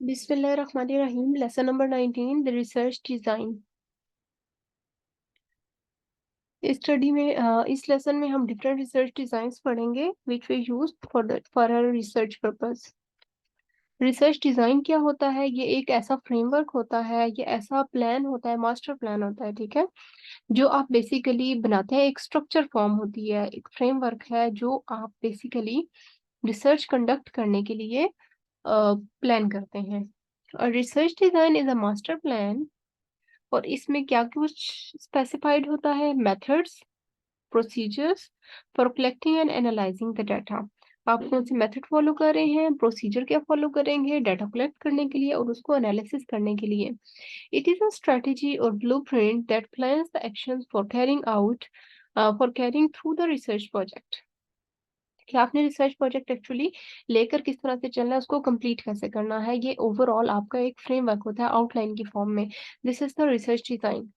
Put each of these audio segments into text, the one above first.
बिस्मिल्लाहिर्रहमानिर्रहीम। Lesson number 19, the research design. इस lesson में हम डिफरेंट रिसर्च डिजाइंस पढ़ेंगे which we use for our research purpose. Research design क्या होता है? ये एक ऐसा फ्रेमवर्क होता है, ये ऐसा प्लान होता है, मास्टर प्लान होता है, ठीक है, जो आप बेसिकली बनाते हैं। एक स्ट्रक्चर फॉर्म होती है, एक फ्रेमवर्क है जो आप बेसिकली रिसर्च कंडक्ट करने के लिए प्लान करते हैं। और research design is a master plan. और इसमें क्या कुछ स्पेसिफाइड होता है? Methods, procedures for collecting and analysing the data. आप कौन से मेथड फॉलो कर रहे हैं, प्रोसीजर क्या फॉलो करेंगे डाटा कलेक्ट करने के लिए और उसको एनालिसिस करने के लिए। इट इज अ स्ट्रेटेजी और blueprint that plans the actions for carrying through the research project. कि आपने रिसर्च प्रोजेक्ट एक्चुअली लेकर किस तरह से चलना है, उसको कंप्लीट कैसे करना है, ये ओवरऑल आपका एक फ्रेमवर्क होता है आउटलाइन की फॉर्म में। This is the research design.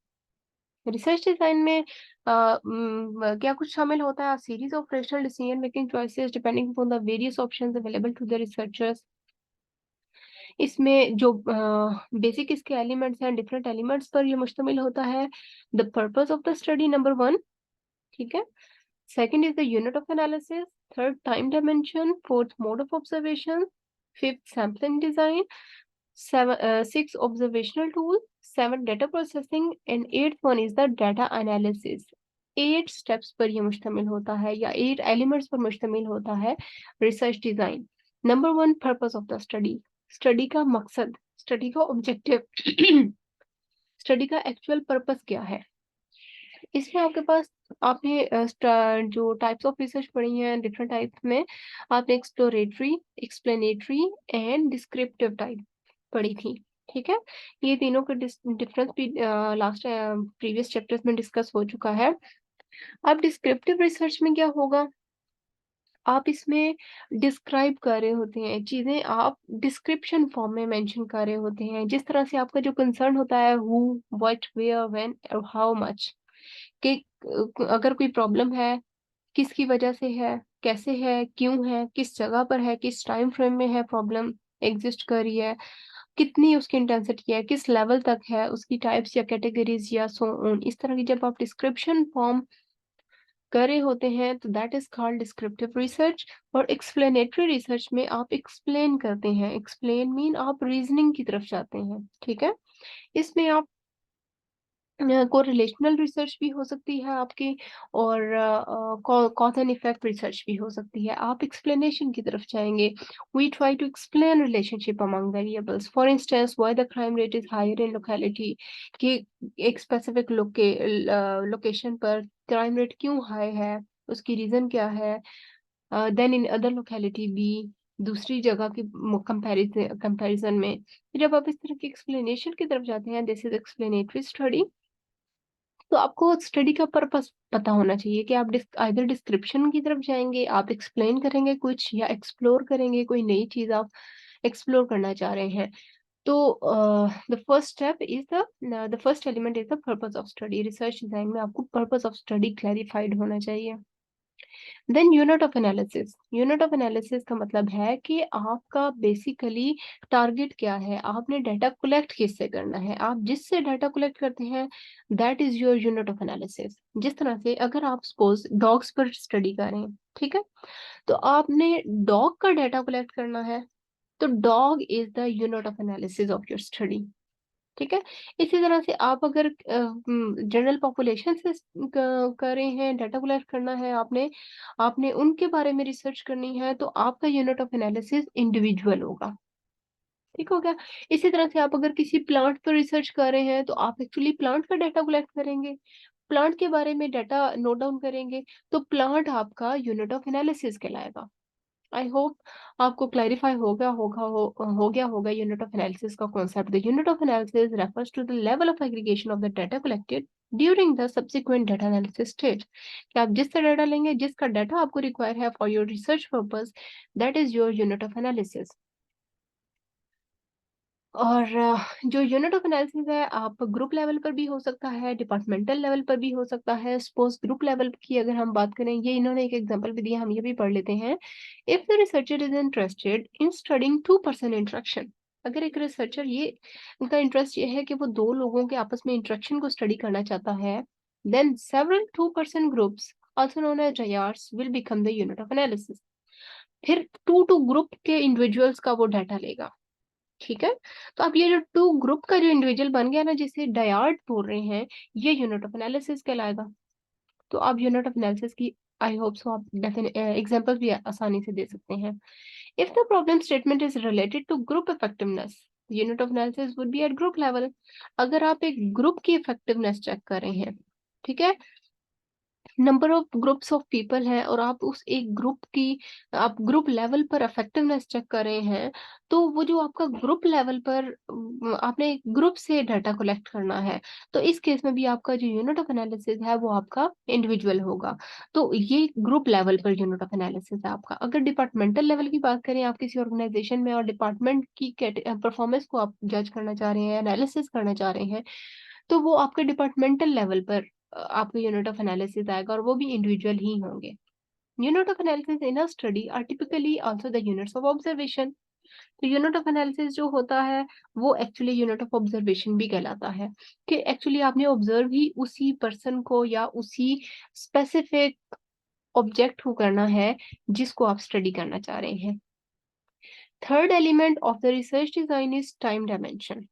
Research design में क्या कुछ शामिल होता है? Series of rational decision making choices depending upon the various options available to the researchers. इसमें जो बेसिक इसके एलिमेंट्स हैं, डिफरेंट एलिमेंट्स पर ये मुश्तमिल होता है। The purpose of the study number 1, ठीक है। Second is the unit of analysis, third time dimension, fourth mode of observation, fifth sampling design, six observational tool, seven data processing and eighth one is the data analysis। 8 steps पर यह मुश्तमिल होता है या 8 elements पर मुश्तमिल होता है research design. Number 1, purpose of the study. Study का मकसद, स्टडी का ऑब्जेक्टिव स्टडी का एक्चुअल पर्पस क्या है। इसमें आपके पास आपने जो टाइप्स ऑफ रिसर्च पढ़ी हैं डिफरेंट टाइप्स में, आपने exploratory, explanatory and descriptive type पढ़ी थी, ठीक है। ये तीनों का डिफरेंस भी लास्ट प्रीवियस चैप्टर्स में डिस्कस हो चुका है। अब डिस्क्रिप्टिव रिसर्च में क्या होगा? आप इसमें डिस्क्राइब कर रहे होते हैं चीजें, आप डिस्क्रिप्शन फॉर्म में मेंशन कर रहे होते हैं। जिस तरह से आपका जो कंसर्न होता है, हु, व्हाट, वेयर, व्हेन और हाउ मच, कि अगर कोई प्रॉब्लम है, किसकी वजह से है, कैसे है, क्यों है, किस जगह पर है, किस टाइम फ्रेम में है प्रॉब्लम एग्जिस्ट कर रही है, कितनी उसकी इंटेंसिटी है, किस लेवल तक है, उसकी टाइप्स या कैटेगरीज या सो ऑन। इस तरह की जब आप डिस्क्रिप्शन फॉर्म कर रहे होते हैं तो that is called descriptive research. और एक्सप्लेनेटरी रिसर्च में आप एक्सप्लेन करते हैं। एक्सप्लेन मीन आप रीजनिंग की तरफ जाते हैं, ठीक है। इसमें आप कोरिलेशनल रिसर्च भी हो सकती है आपकी, और कॉज एंड इफेक्ट रिसर्च भी हो सकती है। आप एक्सप्लेनेशन की तरफ जाएंगे। We try to explain relationship among variables, for instance why the crime rate is higher in locality, कि एक स्पेसिफिक लोकेशन पर क्राइम रेट क्यों हाई है, उसकी रीजन क्या है। Then in other locality B, दूसरी जगह की कंपैरिजन में। जब आप इस तरह की एक्सप्लेनेशन की तरफ जाते हैं, दिस इज एक्सप्लेनेटरी स्टडी। तो आपको स्टडी का पर्पस पता होना चाहिए कि आप आइदर डिस्क्रिप्शन की तरफ जाएंगे, आप एक्सप्लेन करेंगे कुछ, या एक्सप्लोर करेंगे कोई नई चीज आप एक्सप्लोर करना चाह रहे हैं। तो the first step is the first element is the purpose of study. Research design में आपको पर्पस ऑफ स्टडी क्लैरिफाइड होना चाहिए। Then unit of analysis. Unit of analysis का मतलब है कि आपका बेसिकली टारगेट क्या है, आपने डाटा कलेक्ट किससे करना है, आप जिससे डाटा कलेक्ट करते हैं that is your unit of analysis. जिस तरह से अगर आप सपोज डॉग्स पर स्टडी कर रहे हैं, ठीक है, तो आपने डॉग का डाटा कलेक्ट करना है, तो dog is the unit of analysis of your study, ठीक है। इसी तरह से आप अगर जनरल पॉपुलेशन से कर रहे हैं, डाटा कलेक्ट करना है, आपने आपने उनके बारे में रिसर्च करनी है, तो आपका यूनिट ऑफ एनालिसिस इंडिविजुअल होगा, ठीक हो गया। इसी तरह से आप अगर किसी प्लांट पर रिसर्च कर रहे हैं तो आप एक्चुअली प्लांट का डाटा कलेक्ट करेंगे, प्लांट के बारे में डाटा नोट डाउन करेंगे, तो प्लांट आपका यूनिट ऑफ एनालिसिस कहलाएगा। आई होप आपको क्लैरिफाई हो गया होगा यूनिट ऑफ एनालिसिस का concept. The unit of analysis refers to the level of aggregation of the data collected during the subsequent data analysis stage. कि आप जिससे डाटा लेंगे, जिसका डाटा आपको रिक्वायर है for your research purpose, that is your unit of analysis. और जो unit of analysis है, आप ग्रुप लेवल पर भी हो सकता है, डिपार्टमेंटल लेवल पर भी हो सकता है। सपोज ग्रुप लेवल की अगर हम बात करें, ये इन्होंने एक एग्जांपल भी दिया, हम ये भी पढ़ लेते हैं। If the researcher is interested in studying two person interaction, अगर एक रिसर्चर ये उनका इंटरेस्ट ये है कि वो दो लोगों के आपस में इंटरेक्शन को स्टडी करना चाहता है, then several two person groups also known as dyads will become the unit of analysis. फिर टू टू ग्रुप के इंडिविजुअल्स का वो डाटा लेगा। ठीक है, तो अब ये जो टू ग्रुप का जो इंडिविजुअल बन गया ना, जिसे डायर्ड बोल रहे हैं, ये यूनिट ऑफ एनालिसिस कहलाएगा। तो आप यूनिट ऑफ एनालिसिस की आई होप सो आप एग्जांपल भी आसानी से दे सकते हैं। If the problem statement is related to group effectiveness, unit of analysis would be at group level. अगर आप एक ग्रुप की इफेक्टिवनेस चेक कर रहे हैं, ठीक है, number of groups of people है, और आप उस एक ग्रुप की आप ग्रुप लेवल पर इफेक्टिवनेस चेक कर रहे हैं, तो वो जो आपका ग्रुप लेवल पर आपने ग्रुप से डाटा कलेक्ट करना है, तो इस केस में भी आपका जो यूनिट ऑफ एनालिसिस है वो आपका इंडिविजुअल होगा। तो ये group level per unit of analysis है आपका। अगर डिपार्टमेंटल लेवल की बात करें, आप किसी ऑर्गेनाइजेशन में और डिपार्टमेंट की परफॉर्मेंस को आप जज करना चाह रहे हैं, एनालिसिस करना चाह रहे हैं, तो वो आपके डिपार्टमेंटल लेवल पर आपका यूनिट ऑफ एनालिसिस आएगा, और वो भी इंडिविजुअल ही होंगे। Unit of analysis in a study are typically also the units of observation. तो यूनिट ऑफ एनालिसिस जो होता है वो एक्चुअली यूनिट ऑफ ऑब्जर्वेशन भी कहलाता है, कि एक्चुअली आपने ऑब्जर्व ही उसी पर्सन को या उसी स्पेसिफिक ऑब्जेक्ट को करना है जिसको आप स्टडी करना चाह रहे हैं। Third element of the research design is time dimension.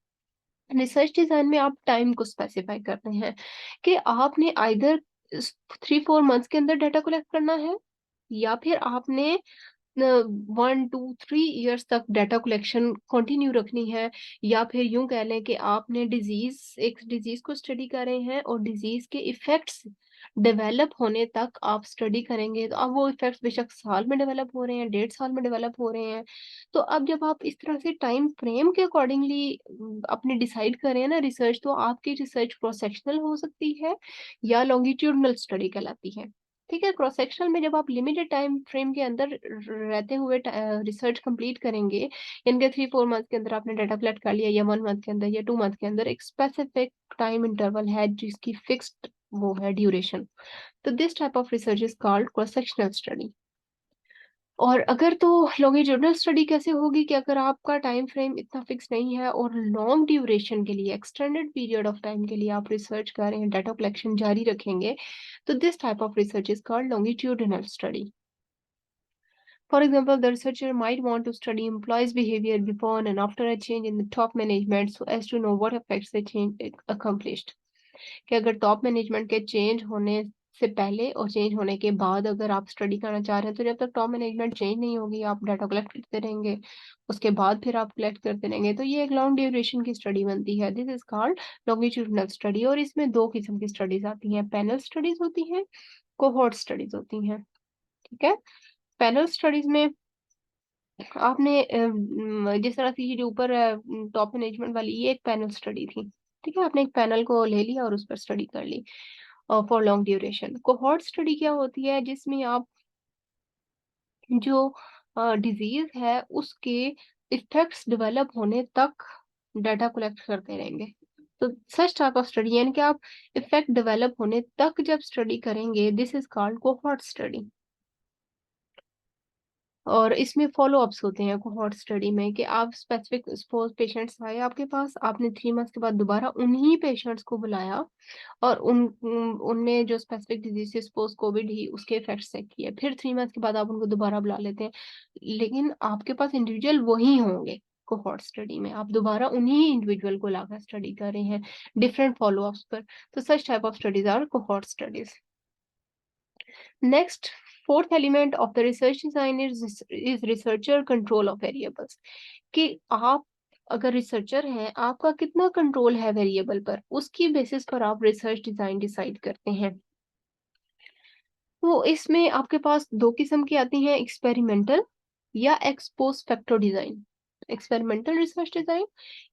Research design में आप टाइम को स्पेसिफाई करते हैं कि आपने आइदर 3-4 मंथ्स के अंदर डाटा कलेक्ट करना है, या फिर आपने 1-2-3 इयर्स तक डाटा कलेक्शन कंटिन्यू रखनी है, या फिर यूं कह लें कि आपने एक डिजीज को स्टडी कर रहे हैं और डिजीज के इफेक्ट्स डेवलप होने तक आप स्टडी करेंगे। तो अब वो इफेक्ट्स बेशक साल में डेवलप हो रहे हैं, 1.5 साल में डेवलप हो रहे हैं, तो अब जब आप इस तरह से टाइम फ्रेम के अकॉर्डिंगली अपने डिसाइड करें ना रिसर्च, तो आपकी रिसर्च क्रॉस सेक्शनल हो सकती है या लॉन्गिट्यूडनल स्टडी कहलाती है। ठीक है, क्रॉस सेक्शनल में जब आप लिमिटेड टाइम फ्रेम के अंदर रहते हुए रिसर्च कंप्लीट करेंगे, यानी कि 3-4 मंथ के अंदर आपने डाटा कलेक्ट कर लिया, या 1 मंथ के अंदर या 2 मंथ के अंदर, एक स्पेसिफिक टाइम इंटरवल है जिसकी फिक्स्ड वो है ड्यूरेशन, तो this type of research is called cross sectional study. और अगर तो लॉन्गिट्यूडनल स्टडी कैसे होगी, कि अगर आपका टाइम फ्रेम इतना फिक्स नहीं है और लॉन्ग ड्यूरेशन के लिए, एक्सटेंडेड पीरियड ऑफ टाइम के लिए आप रिसर्च कर रहे हैं, डाटा कलेक्शन जारी रखेंगे, तो this type of research is called longitudinal study. For example, the researcher might want to study employees' behavior before and after a change in the top management so as to know what effects the change accomplished. कि अगर top management के change होने से पहले और change होने के बाद अगर आप स्टडी करना चाह रहे हैं, तो जब तक टॉप मैनेजमेंट चेंज नहीं होगी आप डाटा कलेक्ट करते रहेंगे, उसके बाद फिर आप कलेक्ट करते रहेंगे, तो ये एक लॉन्ग ड्यूरेशन की स्टडी बनती है। This is called longitudinal study. और इसमें दो किस्म की स्टडीज आती हैं, पैनल स्टडीज होती हैं, कोहोर्ट स्टडीज होती हैं। ठीक है, पैनल स्टडीज में आपने जिस तरह से ये जो ऊपर टॉप मैनेजमेंट वाली, ये एक पैनल स्टडी थी। ठीक है, आपने एक पैनल को ले लिया और उस पर स्टडी कर ली for long duration. Cohort study क्या होती है, जिसमें आप जो डिजीज है उसके इफेक्ट्स डेवलप होने तक डाटा कलेक्ट करते रहेंगे। तो सच टाइप ऑफ स्टडी, यानी कि आप इफेक्ट डेवलप होने तक जब स्टडी करेंगे, this is called cohort study. और इसमें फॉलो अप्स होते हैं कोहॉर्ट स्टडी में, कि आप स्पेसिफिक सपोज पेशेंट्स आए आपके पास, आपने 3 मंथ्स के बाद दोबारा उन्हीं पेशेंट्स को बुलाया और उनने जो स्पेसिफिक डिजीज से, सपोज कोविड ही, उसके इफेक्ट्स चेक किए, फिर 3 मंथ्स के बाद आप उनको दोबारा बुला लेते हैं, लेकिन आपके पास इंडिविजुअल वही होंगे। कोहॉर्ट स्टडी में आप दोबारा उन्हीं इंडिविजुअल को लाकर स्टडी कर रहे हैं डिफरेंट फॉलो अप्स पर। तो such type of studies are cohort studies. Next, fourth element of the research design is researcher control of variables. कि आप अगर रिसर्चर हैं, आपका कितना कंट्रोल है वेरिएबल पर, उसकी बेसिस पर आप रिसर्च डिजाइन डिसाइड करते हैं। तो इसमें आपके पास दो किस्म की आती हैं, एक्सपेरिमेंटल या x post facto design. Experimental research design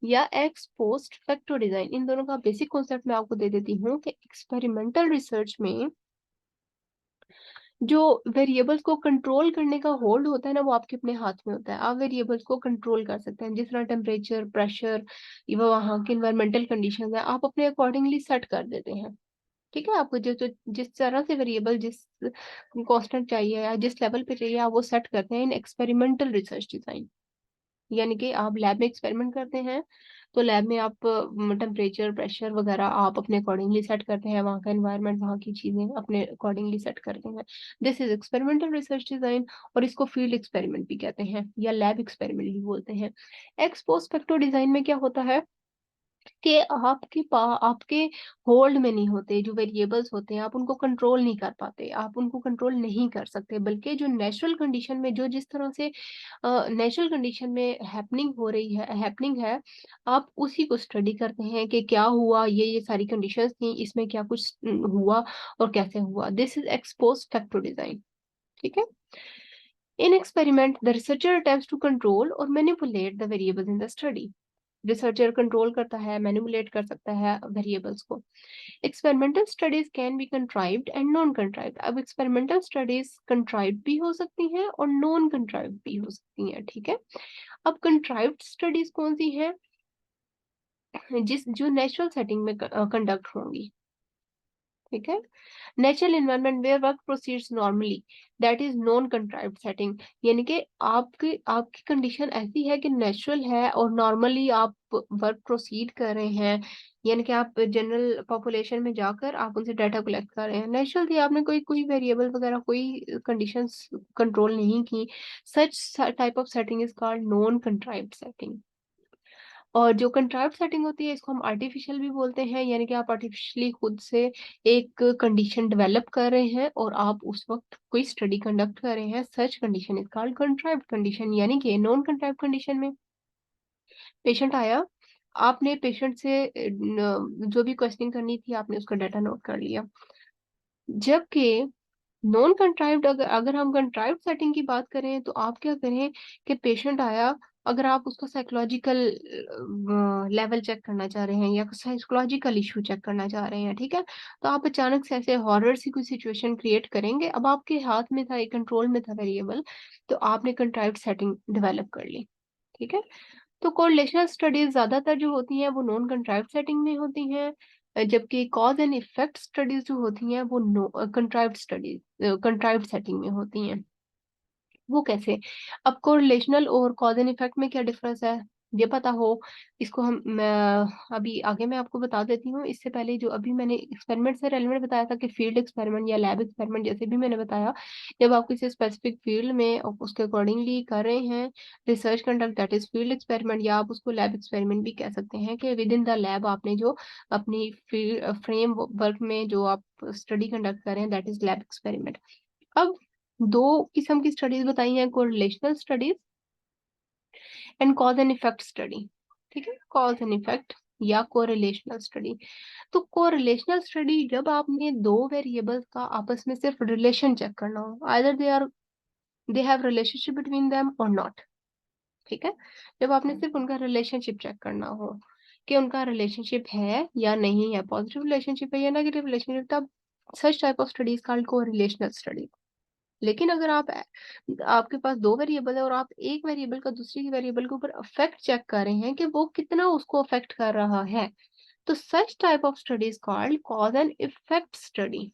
या एक्स पोस्ट फैक्टो डिजाइन, इन दोनों का बेसिक कॉन्सेप्ट मैं आपको दे देती हूँ कि एक्सपेरिमेंटल रिसर्च में जो वेरिएबल्स को कंट्रोल करने का होल्ड होता है ना, वो आपके अपने हाथ में होता है। आप वेरिएबल्स को कंट्रोल कर सकते हैं, जिस तरह टेम्परेचर, प्रेशर, वहाँ की इन्वायरमेंटल कंडीशंस है, आप अपने अकॉर्डिंगली सेट कर देते हैं। ठीक है, आपको जो जो जिस तरह से वेरिएबल जिस कांस्टेंट चाहिए या जिस लेवल पे चाहिए, आप वो सेट करते हैं इन एक्सपेरिमेंटल रिसर्च डिजाइन। यानी कि आप लैब में एक्सपेरिमेंट करते हैं, तो लैब में आप टेम्परेचर, प्रेशर वगैरह आप अपने अकॉर्डिंगली सेट करते हैं, वहाँ का एनवायरनमेंट, वहाँ की चीजें अपने अकॉर्डिंगली सेट करते हैं। This is experimental research design, और इसको फील्ड एक्सपेरिमेंट भी कहते हैं या लैब एक्सपेरिमेंट भी बोलते हैं। एक्स पोस्ट फैक्टो डिजाइन में क्या होता है कि आपके होल्ड में नहीं होते, जो वेरिएबल्स होते हैं आप उनको कंट्रोल नहीं कर पाते, आप उनको कंट्रोल नहीं कर सकते, बल्कि जो नेचुरल कंडीशन में, जो जिस तरह से नेचुरल कंडीशन में हैपनिंग है, आप उसी को स्टडी करते हैं कि क्या हुआ, ये सारी कंडीशंस थी, इसमें क्या कुछ हुआ और कैसे हुआ। This is ex post facto design. ठीक है। In experiment the researcher attempts to control और manipulate the variables in the study. Researcher control करता है, मैनिपुलेट कर सकता है वेरिएबल्स को। Experimental studies can be contrived and non contrived. अब एक्सपेरिमेंटल स्टडीज कंट्राइव्ड भी हो सकती हैं और नॉन कंट्राइव्ड भी हो सकती हैं। ठीक है। अब कंट्राइव्ड स्टडीज कौन सी हैं? जो नेचुरल सेटिंग में कंडक्ट होंगी। ठीक है। Natural environment where work proceeds normally, that is non contrived setting. यानी कि आपकी आपकी कंडीशन ऐसी है कि नेचुरल है और नॉर्मली आप वर्क प्रोसीड कर रहे हैं, यानी कि आप जनरल पॉपुलेशन में जाकर आप उनसे डाटा कलेक्ट कर रहे हैं। नेचुरल थी, आपने कोई कोई वेरिएबल वगैरह कोई कंडीशंस कंट्रोल नहीं की। सच type of setting is called non contrived setting. और जो कंट्राइव्ड सेटिंग होती है इसको हम आर्टिफिशियल भी बोलते हैं, यानी कि आप आर्टिफिशियली खुद से एक कंडीशन डेवलप कर रहे हैं और आप उस वक्त कोई स्टडी कंडक्ट कर रहे हैं। Such condition is called contrived condition. यानी कि नॉन कंट्राइव्ड कंडीशन में पेशेंट आया, आपने पेशेंट से जो भी क्वेश्चनिंग करनी थी आपने उसका डाटा नोट कर लिया। जबकि नॉन कंट्राइव्ड, अगर हम कंट्राइव्ड सेटिंग की बात करें तो आप क्या करें कि पेशेंट आया, अगर आप उसका साइकोलॉजिकल लेवल चेक करना चाह रहे हैं या साइकोलॉजिकल इशू चेक करना चाह रहे हैं, ठीक है, तो आप अचानक से ऐसे हॉरर सी कोई सिचुएशन क्रिएट करेंगे। अब आपके हाथ में था, एक कंट्रोल में था वेरिएबल, तो आपने कंट्राइव्ड सेटिंग डेवलप कर ली। ठीक है। तो कोरिलेशनल स्टडीज ज्यादातर जो होती हैं वो नॉन कंट्राइव्ड सेटिंग में होती हैं, जबकि कॉज एंड इफेक्ट स्टडीज जो होती हैं वो कंट्राइव्ड स्टडीज, कंट्राइव्ड सेटिंग में होती हैं। वो कैसे? अब कोरिलेशनल और कॉज एंड इफेक्ट में क्या डिफरेंस है, ये पता हो, इसको अभी आगे मैं आपको बता देती हूँ। इससे पहले जो अभी मैंने एक्सपेरिमेंट से रेलेवेंट बताया था कि फील्ड एक्सपेरिमेंट या लैब एक्सपेरिमेंट, जैसे भी मैंने बताया, जब आप किसी स्पेसिफिक फील्ड में उसके अकॉर्डिंगली कर रहे हैं research conduct, that is field experiment, या आप उसको लैब एक्सपेरिमेंट भी कह सकते हैं कि विद इन द लैब आपने जो अपनी फ्रेम वर्क में जो आप स्टडी कंडक्ट कर रहे हैं, दैट इज लैब एक्सपेरिमेंट। अब दो किस्म की स्टडीज बताई हैं, correlational studies and cause and effect study. ठीक है, कॉज एंड इफेक्ट या कोरिलेशनल स्टडी। तो कोरिलेशनल स्टडी जब आपने दो वेरिएबल्स का आपस में सिर्फ रिलेशन चेक करना हो, either they have relationship between them और नॉट। ठीक है। जब आपने सिर्फ उनका रिलेशनशिप चेक करना हो कि उनका रिलेशनशिप है या नहीं है, पॉजिटिव रिलेशनशिप है या नेगेटिव रिलेशनशिप, तब सच type of studies called correlational study. लेकिन अगर आपके पास दो वेरिएबल है और आप एक वेरिएबल का दूसरी वेरिएबल के ऊपर इफेक्ट चेक कर रहे हैं कि वो कितना उसको अफेक्ट कर रहा है, तो such type of study is called cause and effect study.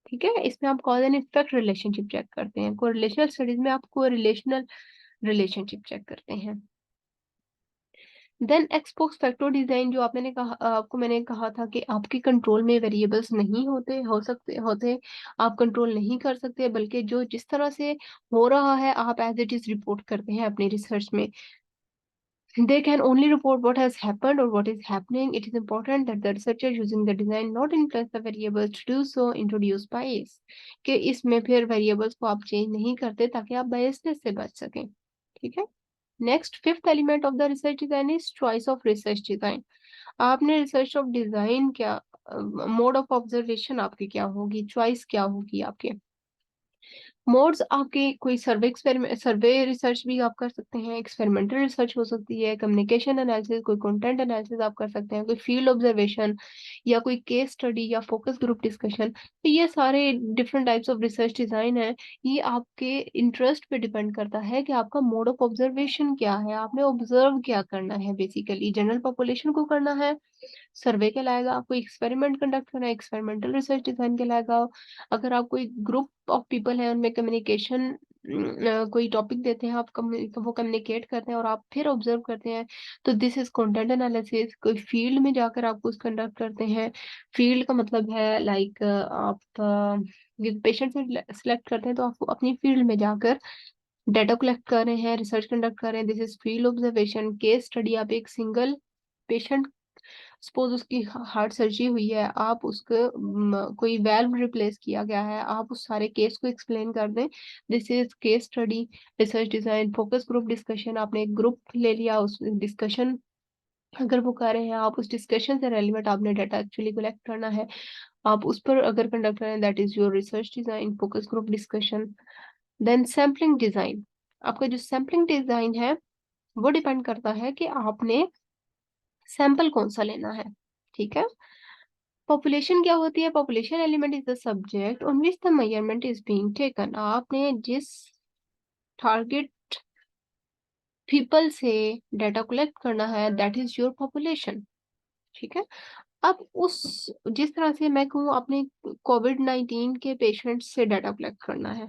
ठीक है। इसमें आप cause and effect relationship check करते हैं, कोरिलेशनल स्टडीज में आप कोरिलेशनल रिलेशनशिप चेक करते हैं। देन एक्सपोक्स फैक्टर डिजाइन, जो आपने कहा, आपको मैंने कहा था कि आपके कंट्रोल में वेरिएबल्स नहीं होते, आप कंट्रोल नहीं कर सकते, बल्कि जो जिस तरह से हो रहा है आप एज इट इज रिपोर्ट करते हैं अपनी रिसर्च में। They can only report what has happened or what is happening. It is important that the researcher using the design not influence the variables to do so introduce bias, कि इसमें फिर variables को आप change नहीं करते ताकि आप biasness से बच सकें। ठीक है। Next, fifth element of the research design is choice of research design. आपने रिसर्च ऑफ डिजाइन क्या, मोड ऑफ ऑब्जर्वेशन आपकी क्या होगी, चॉइस क्या होगी आपके। मोड्स आपके कोई सर्वे रिसर्च भी आप कर सकते हैं, एक्सपेरिमेंटल रिसर्च हो सकती है, कम्युनिकेशन एनालिसिस, कोई कंटेंट एनालिसिस आप कर सकते हैं, कोई फील्ड ऑब्जर्वेशन या कोई केस स्टडी या फोकस ग्रुप डिस्कशन। तो ये सारे different types of research design है। ये आपके इंटरेस्ट पे डिपेंड करता है कि आपका मोड ऑफ ऑब्जर्वेशन क्या है, आपने ऑब्जर्व क्या करना है। बेसिकली जनरल पॉपुलेशन को करना है, सर्वे कहलाएगा। आपको एक्सपेरिमेंट कंडक्ट करना है, एक्सपेरिमेंटल रिसर्च डिजाइन कहलाएगा। अगर आप कोई ग्रुप ऑफ पीपल है उनमें कम्युनिकेशन कोई टॉपिक देते हैं, आप वो कम्युनिकेट करते हैं और आप फिर ऑब्जर्व करते हैं, तो दिस इज कंटेंट एनालिसिस। कोई फील्ड में जाकर आप कुछ कंडक्ट करते हैं, फील्ड का मतलब है लाइक आप पेशेंट से सिलेक्ट करते हैं तो आप अपनी फील्ड में जाकर डाटा कलेक्ट कर रहे हैं, रिसर्च कंडक्ट कर रहे हैं, this is field observation. Case study, आप एक सिंगल पेशेंट, सपोज उसकी हार्ट सर्जरी हुई है, आप उसको कोई वेल्व रिप्लेस किया गया है, आप उस सारे केस को एक्सप्लेन कर दें, this is case study. Research design, focus group discussion, आपने एक ग्रुप ले लिया, उस डिस्कशन अगर वो कर रहे हैं, आप उस डिस्कशन से रेलिवेंट आपने डाटा एक्चुअली कलेक्ट करना है, आप उस पर अगर कंडक्ट करें, that is your research design, focus group discussion. Then sampling design, आपका जो सैम्पलिंग डिजाइन है वो डिपेंड करता है कि आपने सैंपल कौन सा लेना है, ठीक है। पॉपुलेशन क्या होती है? Population element is the subject on which the measurement is being taken. आपने जिस टारगेट पीपल से डाटा कलेक्ट करना है, दैट इज योर पॉपुलेशन, ठीक है। अब उस, जिस तरह से मैं कहूँ, आपने कोविड-19 के पेशेंट्स से डाटा कलेक्ट करना है,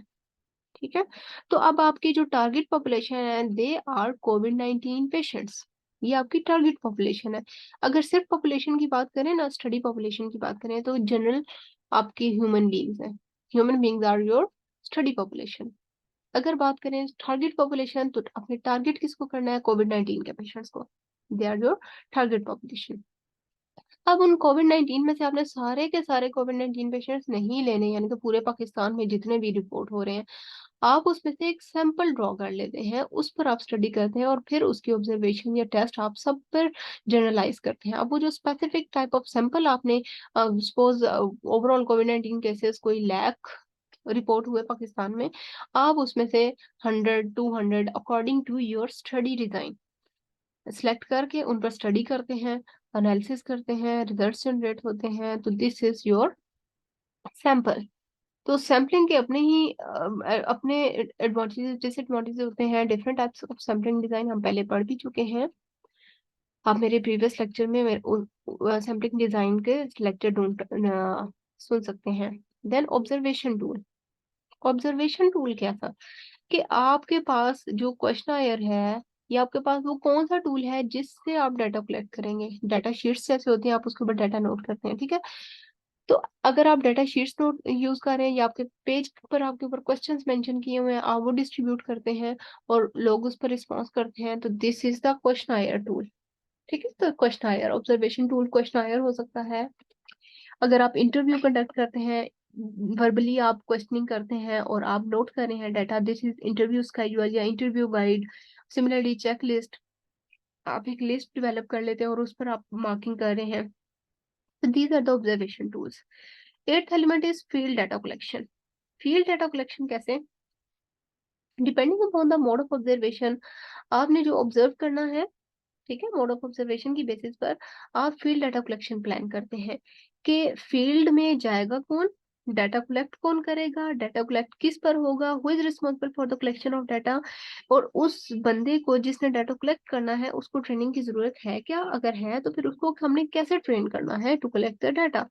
ठीक है, तो अब आपकी जो टारगेट पॉपुलेशन है, दे आर कोविड-19 पेशेंट्स, ये आपकी टारगेट पॉपुलेशन है। अगर सिर्फ पॉपुलेशन की बात करें ना, स्टडी पॉपुलेशन की बात करें, तो जनरल आपकी ह्यूमन बींग्स है, human beings are your study population. अगर बात करें टारगेट पॉपुलेशन, तो अपने टारगेट किसको करना है? कोविड-19 के पेशेंट्स को, they are your target population. अब उन कोविड-19 में से आपने सारे के सारे कोविड-19 पेशेंट्स नहीं लेने, यानी कि पूरे पाकिस्तान में जितने भी रिपोर्ट हो रहे हैं, आप उसमें से एक सैंपल ड्रॉ कर लेते हैं, उस पर आप स्टडी करते हैं और फिर उसकी ऑब्जर्वेशन या टेस्ट आप सब पर जनरलाइज करते हैं। अब वो जो स्पेसिफिक टाइप ऑफ सैंपल आपने, सपोज ओवरऑल कोविड-19 केसेस कोई लाख रिपोर्ट हुए पाकिस्तान में, आप उसमें से 100 200 according to your study design select करके उन पर स्टडी करते हैं, एनालिसिस करते हैं, रिजल्ट जनरेट होते हैं, तो दिस इज योर सैंपल। तो सैम्पलिंग के अपने ही अपने एडवांटेजेस डिसएडवांटेजेस होते हैं। Different types of sampling design हम पहले पढ़ भी चुके हैं, आप मेरे प्रीवियस लेक्चर में सैम्पलिंग डिजाइन के लेक्चर ढूंढ सुन सकते हैं। Then observation tool, observation tool क्या था कि आपके पास जो क्वेश्चनायर है, या आपके पास वो कौन सा टूल है जिससे आप डाटा कलेक्ट करेंगे। डाटा शीट्स जैसे होती हैं, आप उसके ऊपर डाटा नोट करते हैं, ठीक है। तो अगर आप डाटा शीट्स नोट यूज कर रहे हैं, या आपके पेज पर आपके ऊपर क्वेश्चंस मेंशन किए हुए हैं, आप वो डिस्ट्रीब्यूट करते हैं और लोग उस पर रिस्पॉन्स करते हैं, तो this is the questionnaire tool, ठीक है। तो क्वेश्चनायर, ऑब्जर्वेशन टूल क्वेश्चनायर हो सकता है। अगर आप इंटरव्यू कंडक्ट करते हैं, वर्बली आप क्वेश्चनिंग करते हैं और आप नोट कर रहे हैं data, this is interview schedule या interview guide. Similarly check list, आप एक लिस्ट डेवलप कर लेते हैं और उस पर आप मार्किंग कर रहे हैं, तो these are the observation tools. Eighth element is field data collection. Field data collection कैसे? Depending upon the mode of observation, आपने जो ऑब्जर्व करना है, ठीक है, मोड ऑफ ऑब्जर्वेशन की बेसिस पर आप फील्ड डाटा कलेक्शन प्लान करते हैं कि फील्ड में जाएगा कौन, डाटा कलेक्ट कौन करेगा, डाटा कलेक्ट किस पर होगा, who is responsible for the collection of data, और उस बंदे को जिसने डाटा कलेक्ट करना है उसको ट्रेनिंग की जरूरत है क्या, अगर है तो फिर उसको हमने कैसे ट्रेन करना है to collect the data.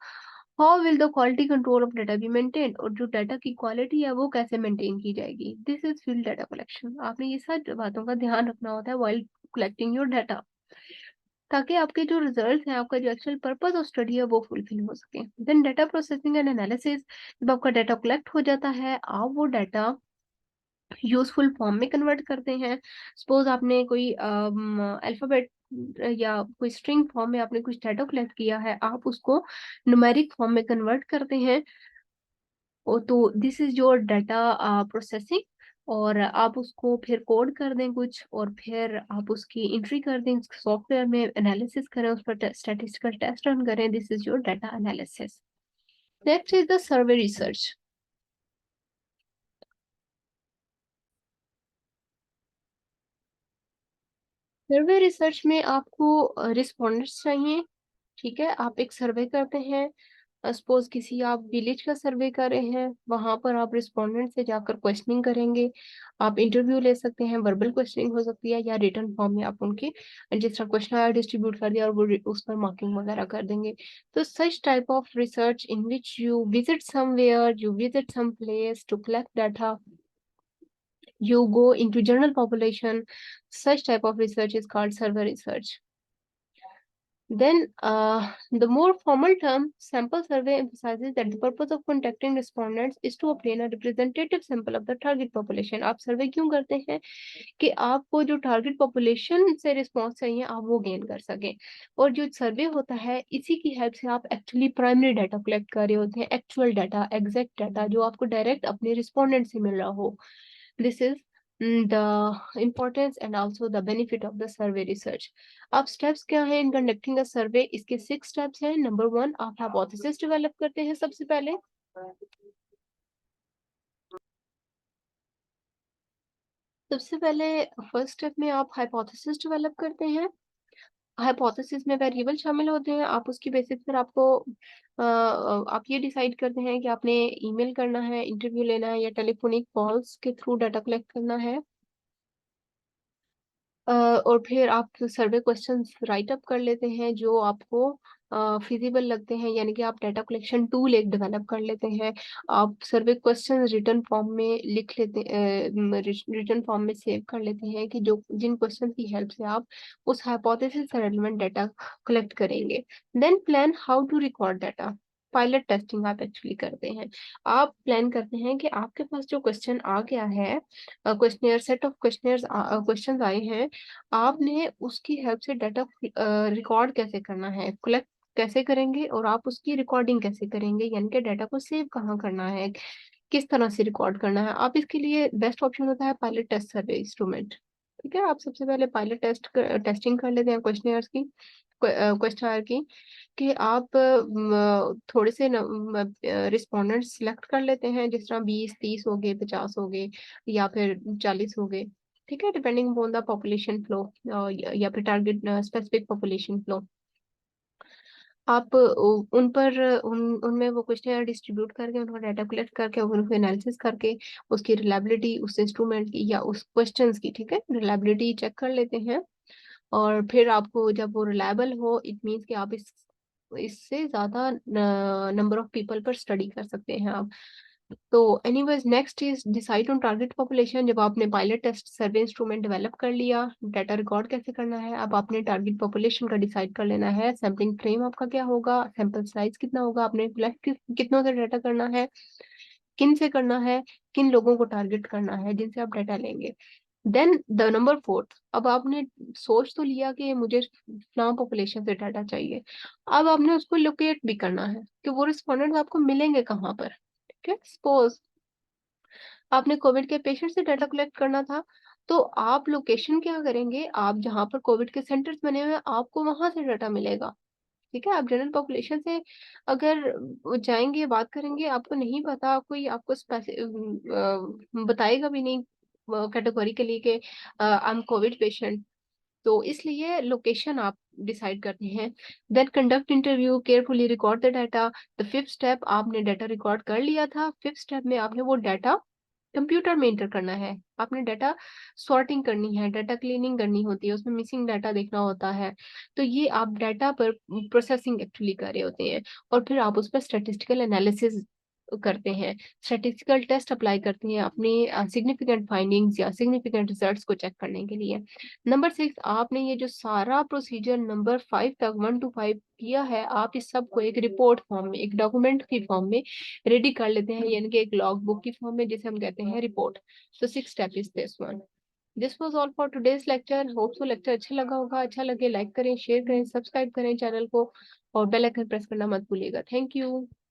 How will the quality control of data be maintain, और जो डाटा की क्वालिटी है वो कैसे मेंटेन की जाएगी, this is field data collection. आपने ये सारी बातों का ध्यान रखना होता है व्हाइल कलेक्टिंग योर डाटा, ताकि आपके जो रिजल्ट है, आपका जो एक्चुअल पर्पस ऑफ स्टडी है वो फुलफिल हो सके। Then data processing and analysis, जब आपका डाटा कलेक्ट हो जाता है, आप वो डाटा यूजफुल फॉर्म में कन्वर्ट करते हैं। सपोज आपने कोई अल्फाबेट या कोई स्ट्रिंग फॉर्म में आपने कुछ डाटा कलेक्ट किया है, आप उसको न्यूमेरिक फॉर्म में कन्वर्ट करते हैं, तो this is your data processing. और आप उसको फिर कोड कर दें कुछ, और फिर आप उसकी एंट्री कर दें सॉफ्टवेयर में, एनालिसिस करें, उस पर स्टैटिस्टिकल टेस्ट रन करें, this is your data analysis. Next is the survey research. Survey research में आपको रिस्पॉन्डेंट्स चाहिए, ठीक है। आप एक सर्वे करते हैं, सपोज किसी आप विलेज का सर्वे कर रहे हैं, वहां पर आप रिस्पोंडेंट से जाकर क्वेश्चनिंग करेंगे, आप इंटरव्यू ले सकते हैं, वर्बल क्वेश्चनिंग हो सकती है, या रिटर्न फॉर्म में आप उनके जिस तरह क्वेश्चन आया डिस्ट्रीब्यूट कर दिया और वो उस पर मार्किंग वगैरह कर देंगे। तो such type of research in which you visit somewhere, you visit some place to collect data, You go into general population. Such type of research is called survey research. Then, the more formal term, sample survey emphasizes that the purpose of contacting respondents is to obtain a representative sample of the target population. आप सर्वे क्यों करते हैं? कि आपको जो target population से response चाहिए आप वो गेन कर सकें। और जो सर्वे होता है इसी की हेल्प से आप एक्चुअली प्राइमरी डाटा कलेक्ट कर रहे होते हैं, एक्चुअल डाटा, एग्जैक्ट डाटा जो आपको डायरेक्ट अपने रिस्पोंडेंट से मिल रहा हो। This is the importance and also the benefit of the survey research. अब steps क्या है in conducting a survey? इसके 6 steps हैं। नंबर 1, आप hypothesis develop करते हैं सबसे पहले। सबसे पहले फर्स्ट स्टेप में आप हाइपोथेसिस डेवलप करते हैं। हाइपोथेसिस में वेरिएबल शामिल होते हैं। आप उसकी बेसिस पर आपको आप ये डिसाइड करते हैं कि आपने ईमेल करना है, इंटरव्यू लेना है या टेलीफोनिक कॉल्स के थ्रू डाटा कलेक्ट करना है। और फिर आप सर्वे क्वेश्चंस राइट अप कर लेते हैं जो आपको फिजिबल लगते हैं, यानी कि आप डाटा कलेक्शन टूल एक डेवलप कर लेते हैं। आप सर्वे क्वेश्चन रिटर्न फॉर्म में लिख लेते रिटर्न फॉर्म में सेव कर लेते हैं कि जो जिन क्वेश्चन की हेल्प से आप उस हाइपोथेसिस से रेलेवेंट डाटा कलेक्ट करेंगे। Then plan how to record data. Pilot testing आप एक्चुअली करते हैं। आप प्लान करते हैं कि आपके पास जो क्वेश्चन आ गया है, क्वेश्चनियर सेट ऑफ क्वेश्चंस आए हैं, आपने उसकी हेल्प से डाटा रिकॉर्ड कैसे करना है, कलेक्ट कैसे करेंगे और आप उसकी रिकॉर्डिंग कैसे करेंगे, यानी कि डाटा को सेव कहाँ करना है, किस तरह से रिकॉर्ड करना है। आप इसके लिए बेस्ट ऑप्शन होता है पायलट टेस्ट सर्वे इंस्ट्रूमेंट। ठीक है, आप सबसे पहले पायलट टेस्टिंग कर लेते हैं क्वेश्चनियर्स की, क्वेश्चनर की, कि आप थोड़े से रिस्पोंडेंट सिलेक्ट कर लेते हैं, जिस तरह 20-30 हो गए, 50 हो गए या फिर 40 हो गए। ठीक है, depending upon the population flow या फिर टारगेट स्पेसिफिक पॉपुलेशन फ्लो। आप उन पर उनमें वो क्वेश्चन डिस्ट्रीब्यूट करके उनका डाटा कलेक्ट करके उनको एनालिसिस करके उसकी रिलायबिलिटी, उस इंस्ट्रूमेंट की या उस क्वेश्चंस की, ठीक है, रिलायबिलिटी चेक कर लेते हैं। और फिर आपको जब वो रिलायबल हो, इट मीन्स कि आप इससे ज्यादा नंबर ऑफ पीपल पर स्टडी कर सकते हैं आप। तो anyways, next is decide on target population. जब आपने पायलट टेस्ट सर्वे इंस्ट्रूमेंट डेवलप कर लिया, डाटा रिकॉर्ड कैसे करना है, अब आपने टारगेट पॉपुलेशन का डिसाइड कर लेना है। सैम्पलिंग फ्रेम आपका क्या होगा, सैंपल साइज कितना होगा, आपने कितनों से डाटा करना है, किन से करना है, किन लोगों को टारगेट करना है जिनसे आप डाटा लेंगे। देन द नंबर 4, अब आपने सोच तो लिया कि मुझे फलां पॉपुलेशन से डाटा चाहिए। अब आपने उसको लोकेट भी करना है कि वो रिस्पॉन्डेंट्स आपको मिलेंगे कहाँ पर। ठीक है, सपोज आपने कोविड के पेशेंट से डाटा कलेक्ट करना था, तो आप लोकेशन क्या करेंगे, आप जहाँ पर कोविड के सेंटर्स बने हुए हैं आपको वहां से डाटा मिलेगा। ठीक है, आप जनरल पॉपुलेशन से अगर जाएंगे, बात करेंगे, आपको नहीं पता, कोई आपको बताएगा भी नहीं कैटेगरी के लिए कि आई एम कोविड पेशेंट। तो इसलिए लोकेशन आप डिसाइड करते हैं। Then conduct interview, carefully record the data. The fifth step, आपने डाटा रिकॉर्ड कर लिया था, फिफ्थ स्टेप में आपने वो डाटा कंप्यूटर में इंटर करना है। आपने डाटा सॉर्टिंग करनी है, डाटा क्लीनिंग करनी होती है, उसमें मिसिंग डाटा देखना होता है। तो ये आप डाटा पर प्रोसेसिंग एक्चुअली कर रहे होते हैं और फिर आप उस पर स्टैटिस्टिकल एनालिसिस करते हैं, स्टैटिस्टिकल टेस्ट अप्लाई करते हैं अपनी सिग्निफिकेंट फाइंडिंग्स या सिग्निफिकेंट रिजल्ट्स को चेक करने के लिए। नंबर 6, आपने ये जो सारा प्रोसीजर नंबर 5 तक 1 to 5 किया है, आप इस सब को एक रिपोर्ट फॉर्म में, एक डॉक्यूमेंट की फॉर्म में रेडी कर लेते हैं, यानी कि एक लॉग बुक की फॉर्म में, जिसे हम कहते हैं report. So 6 step is this one. This was all for today's lecture. Hope so lecture अच्छा लगा होगा। अच्छा लगे लाइक करें, शेयर करें, सब्सक्राइब करें चैनल को और बेल आइकन प्रेस करना मत भूलिएगा। Thank you.